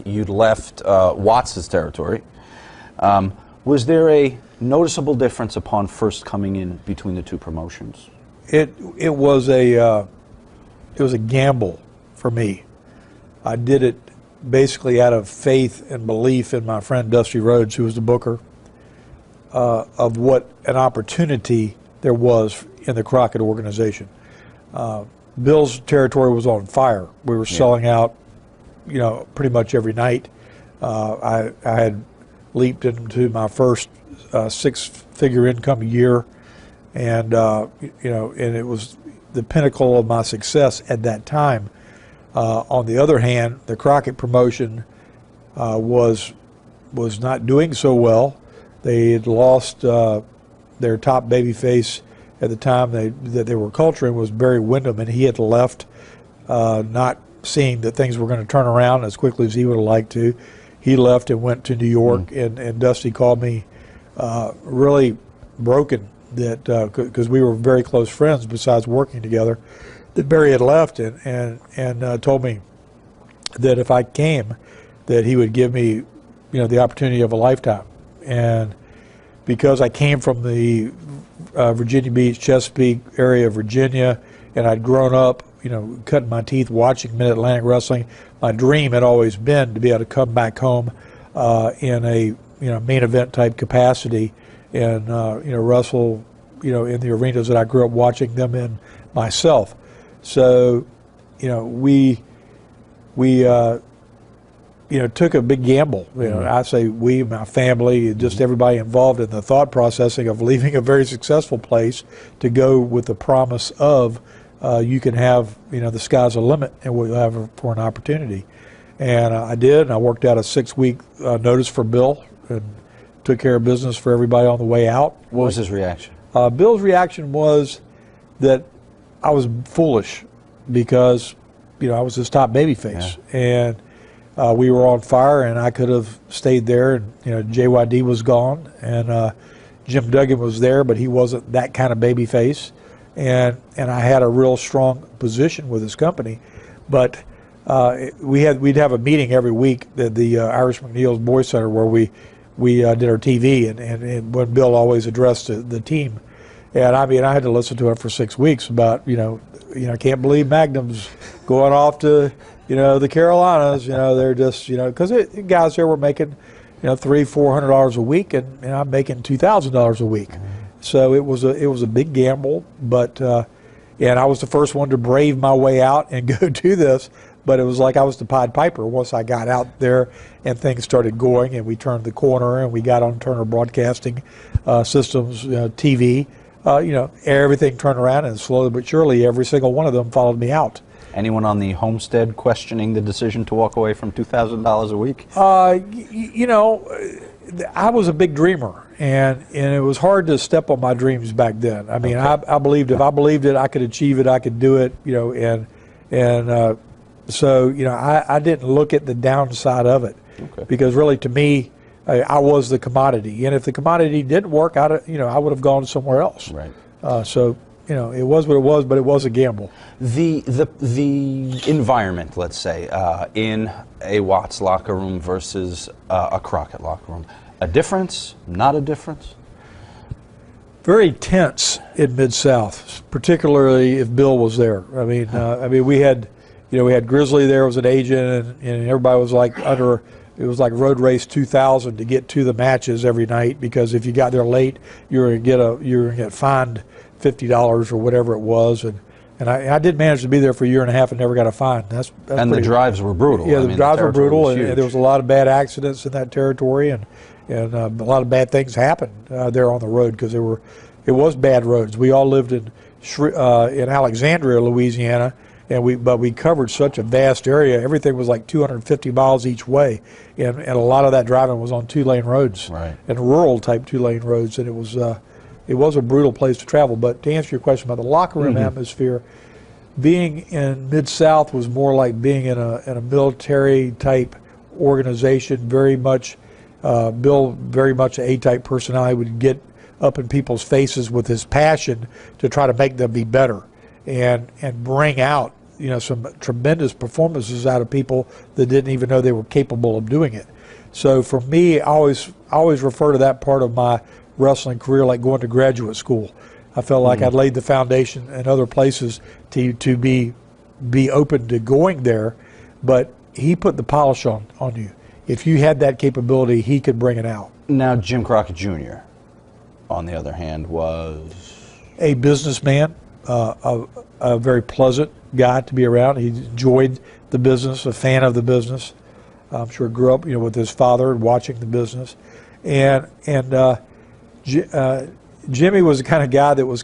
you'd left Watts' territory. Was there a noticeable difference upon first coming in between the two promotions? It was a gamble for me. I did it basically out of faith and belief in my friend Dusty Rhodes, who was the booker, of what an opportunity there was in the Crockett organization. Bill's territory was on fire. We were selling out, pretty much every night. I had leaped into my first six-figure income a year, and and it was the pinnacle of my success at that time. On the other hand, the Crockett promotion was not doing so well. They had lost their top babyface at the time that they were culturing was Barry Windham, and he had left, not seeing that things were going to turn around as quickly as he would have liked to. He left and went to New York, and Dusty called me really broken that because we were very close friends besides working together, that Barry had left, and told me that if I came, that he would give me, the opportunity of a lifetime. And because I came from the Virginia Beach, Chesapeake area of Virginia, and I'd grown up, cutting my teeth watching Mid-Atlantic wrestling, my dream had always been to be able to come back home in a main event type capacity and wrestle in the arenas that I grew up watching them in myself. So we took a big gamble. I say we, my family, just everybody involved in the thought processing of leaving a very successful place to go with the promise of you can have, the sky's the limit, and we'll have for an opportunity. And I did, and I worked out a 6-week notice for Bill and took care of business for everybody on the way out. What was his reaction? Bill's reaction was that I was foolish because, I was his top babyface. Yeah. And we were on fire, and I could have stayed there, and, JYD was gone, and Jim Duggan was there, but he wasn't that kind of babyface. And I had a real strong position with his company, but we'd have a meeting every week at the Irish McNeil's Boys Center where we did our TV, and when Bill always addressed the team, and I had to listen to him for 6 weeks about I can't believe Magnum's going off to the Carolinas, they're just because guys there were making $300-400 a week, and I'm making $2,000 a week. So it was a big gamble, but and I was the first one to brave my way out and go do this. But it was like I was the Pied Piper once I got out there and things started going, and we turned the corner and we got on Turner Broadcasting Systems TV. Everything turned around, and slowly but surely every single one of them followed me out. Anyone on the homestead questioning the decision to walk away from $2,000 a week? I was a big dreamer, and it was hard to step on my dreams back then. I mean, okay. I believed if I believed it, I could achieve it, I could do it, so I didn't look at the downside of it, because really to me, I was the commodity, and if the commodity didn't work, I would have gone somewhere else. Right. It was what it was, but it was a gamble. The environment, let's say, in a Watts locker room versus a Crockett locker room, a difference? Not a difference? Very tense in Mid-South, particularly if Bill was there. We had Grizzly there as an agent, and everybody was like it was like Road Race 2000 to get to the matches every night, because if you got there late, you were going to get fined $50 or whatever it was, and I did manage to be there for a year and a half and never got a fine. That's and the drives were brutal. Yeah, the drives were brutal, and there was a lot of bad accidents in that territory, and a lot of bad things happened there on the road, because it was bad roads. We all lived in Alexandria, Louisiana, but we covered such a vast area. Everything was like 250 miles each way, and a lot of that driving was on 2-lane roads, right, and rural type 2-lane roads, and it was a brutal place to travel. But to answer your question about the locker room atmosphere, being in Mid-South was more like being in a military type organization. Very much, Bill, very much an A-type personality, would get up in people's faces with his passion to try to make them be better and bring out some tremendous performances out of people that didn't even know they were capable of doing it. So for me, I always refer to that part of my wrestling career like going to graduate school. I felt like I'd laid the foundation in other places to be open to going there, but he put the polish on you. If you had that capability, he could bring it out. Now, Jim Crockett Jr., on the other hand, was a businessman, a very pleasant guy to be around. He enjoyed the business, a fan of the business. I'm sure grew up, with his father and watching the business. And Jimmy was the kind of guy that was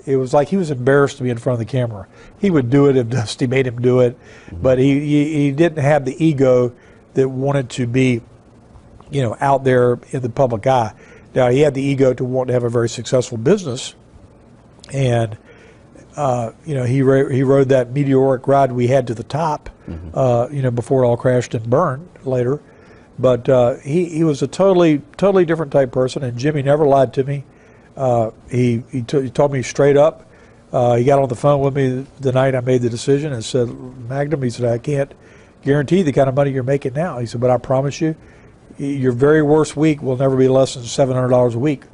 it was like he was embarrassed to be in front of the camera. He would do it if Dusty made him do it, but he didn't have the ego that wanted to be, out there in the public eye. Now, he had the ego to want to have a very successful business, and he rode that meteoric ride we had to the top, before it all crashed and burned later. But he was a totally different type person, and Jimmy never lied to me. He told me straight up. He got on the phone with me the night I made the decision and said, Magnum, he said, I can't guarantee the kind of money you're making now. He said, but I promise you, your very worst week will never be less than $700 a week,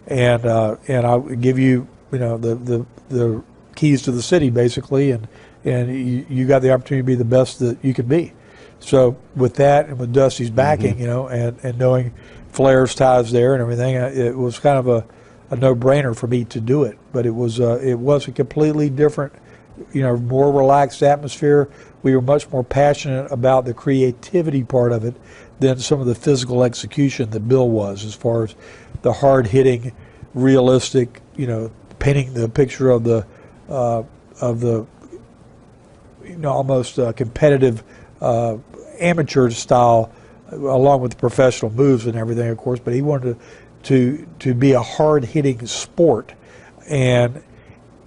and I'll give you the keys to the city basically, and you got the opportunity to be the best that you could be. So with that and with Dusty's backing, and knowing Flair's ties there and everything, it was kind of a no-brainer for me to do it. But it was a completely different, more relaxed atmosphere. We were much more passionate about the creativity part of it than some of the physical execution that Bill was, as far as the hard-hitting, realistic, painting the picture of the almost competitive amateur style, along with the professional moves and everything, of course. But he wanted to be a hard-hitting sport, and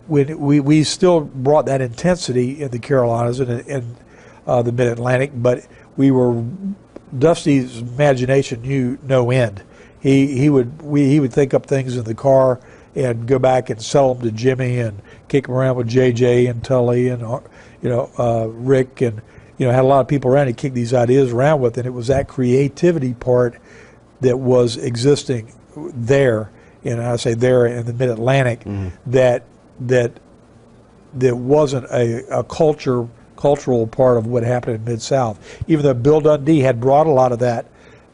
when we still brought that intensity in the Carolinas and the Mid-Atlantic, but Dusty's imagination knew no end. He would think up things in the car and go back and sell them to Jimmy and kick them around with JJ and Tully and Rick, and had a lot of people around he kicked these ideas around with, and it was that creativity part that was existing there, and I say there in the Mid-Atlantic, that wasn't a cultural part of what happened in Mid-South. Even though Bill Dundee had brought a lot of that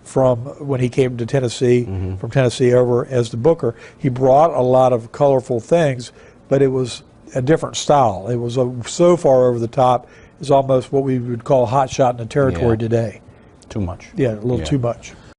from when he came to Tennessee, from Tennessee over as the booker, he brought a lot of colorful things, but it was a different style. It was so far over the top, it's almost what we would call hot shot in the territory today. Too much. Yeah, a little too much.